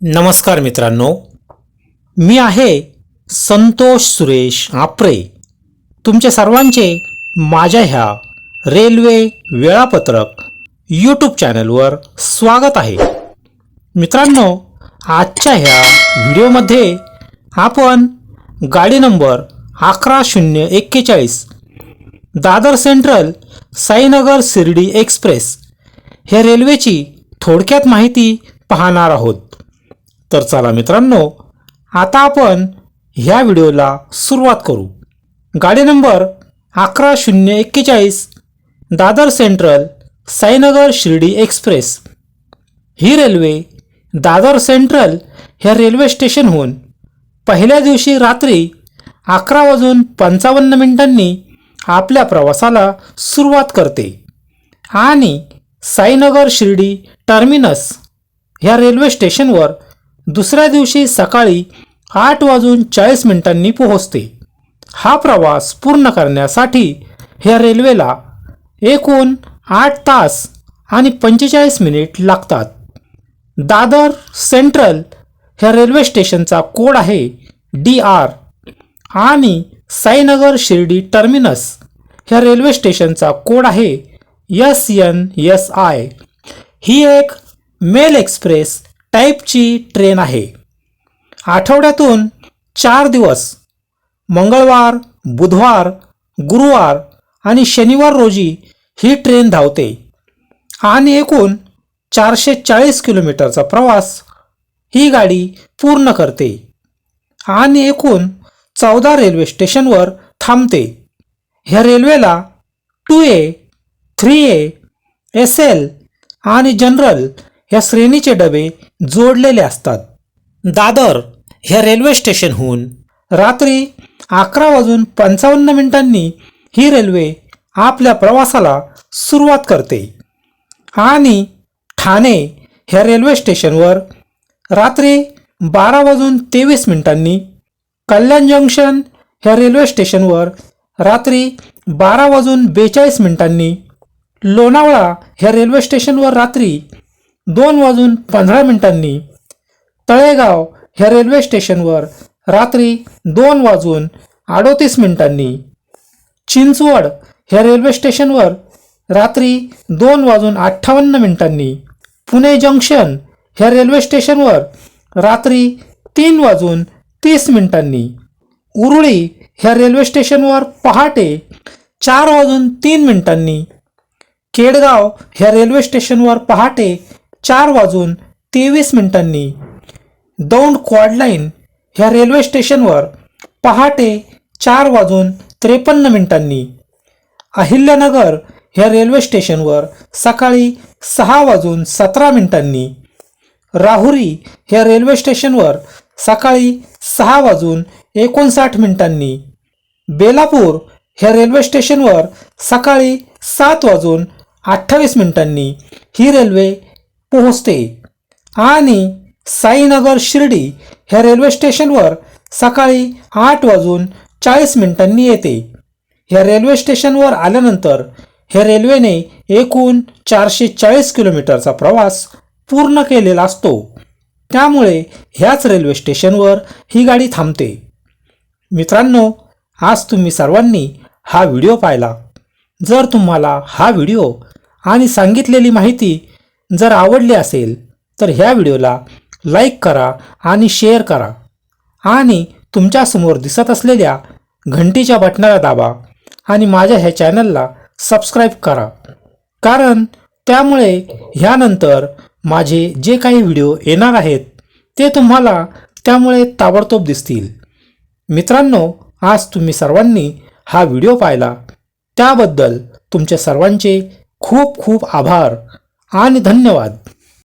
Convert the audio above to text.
नमस्कार मित्रांनो, मी आहे संतोष सुरेश आपरे. तुमच्या सर्वांचे माझ्या ह्या रेल्वे वेळापत्रक यूट्यूब चॅनलवर स्वागत आहे. मित्रांनो, आजच्या ह्या व्हिडिओमध्ये आपण गाडी number 11041 Dadar central Sainagar Shirdi express ह्या रेल्वेची थोडक्यात माहिती पाहणार आहोत. तर चला मित्रांनो, आता आपण ह्या व्हिडिओला सुरुवात करू. गाडी number 11041 Dadar central Sainagar Shirdi express ही रेल्वे दादर सेंट्रल ह्या रेल्वे स्टेशनहून पहिल्या दिवशी रात्री 11:55 आपल्या प्रवासाला सुरुवात करते आणि साईनगर शिर्डी टर्मिनस ह्या रेल्वे स्टेशनवर दुसऱ्या दिवशी सकाळी 8:40 पोहोचते. हा प्रवास पूर्ण करण्यासाठी ह्या रेल्वेला एकूण 8 तास आणि 45 मिनिट लागतात. दादर सेंट्रल ह्या रेल्वे स्टेशनचा कोड आहे DR आणि साईनगर शिर्डी टर्मिनस ह्या रेल्वे स्टेशनचा कोड आहे SNSI. ही एक मेल एक्सप्रेस टाईपची ट्रेन आहे. आठवड्यातून 4 दिवस मंगळवार, बुधवार, गुरुवार आणि शनिवार रोजी ही ट्रेन धावते आणि एकूण 440 किलोमीटरचा प्रवास ही गाडी पूर्ण करते आणि एकूण 14 रेल्वे स्टेशनवर थांबते. ह्या रेल्वेला 2A, 3A, SL आणि जनरल ह्या श्रेणीचे डबे जोडलेले असतात. दादर ह्या रेल्वे स्टेशनहून रात्री 11:55 ही रेल्वे आपल्या प्रवासाला सुरुवात करते आणि ठाणे ह्या रेल्वे स्टेशनवर रात्री 12:23 कल्याण जंक्शन ह्या रेल्वे स्टेशनवर रात्री 12:42 लोणावळा ह्या रेल्वे स्टेशनवर रात्री 2:15 तळेगाव ह्या रेल्वे स्टेशनवर रात्री 2:38 चिंचवड ह्या रेल्वे स्टेशनवर रात्री 2:58 पुणे जंक्शन ह्या रेल्वे स्टेशनवर रात्री 3:30 उरुळी ह्या रेल्वे स्टेशनवर पहाटे 4:03 केडगाव ह्या रेल्वे स्टेशनवर पहाटे 4:23 दौंड क्वाडलाईन ह्या रेल्वे स्टेशनवर पहाटे 4:53 अहिल्यानगर ह्या रेल्वे स्टेशनवर सकाळी 6:17 राहुरी ह्या रेल्वे स्टेशनवर सकाळी 6:59 बेलापूर ह्या रेल्वे स्टेशनवर सकाळी 7:28 ही रेल्वे पोहोचते आणि साईनगर शिर्डी ह्या रेल्वे स्टेशनवर सकाळी 8:40 येते. ह्या रेल्वे स्टेशनवर आल्यानंतर ह्या रेल्वेने एकूण 440 किलोमीटरचा प्रवास पूर्ण केलेला असतो. त्यामुळे ह्याच रेल्वे स्टेशनवर ही गाडी थांबते. मित्रांनो, आज तुम्ही सर्वांनी हा व्हिडिओ पाहिला. जर तुम्हाला हा व्हिडिओ आणि सांगितलेली माहिती जर आवडली असेल तर ह्या व्हिडिओला लाईक करा आणि शेअर करा आणि तुमच्यासमोर दिसत असलेल्या घंटीच्या बटणाला दाबा आणि माझ्या ह्या चॅनलला सबस्क्राईब करा, कारण त्यामुळे ह्यानंतर माझे जे काही व्हिडिओ येणार आहेत ते तुम्हाला त्यामुळे ताबडतोब दिसतील. मित्रांनो, आज तुम्ही सर्वांनी हा व्हिडिओ पाहिला त्याबद्दल तुमच्या सर्वांचे खूप खूप आभार आणि धन्यवाद.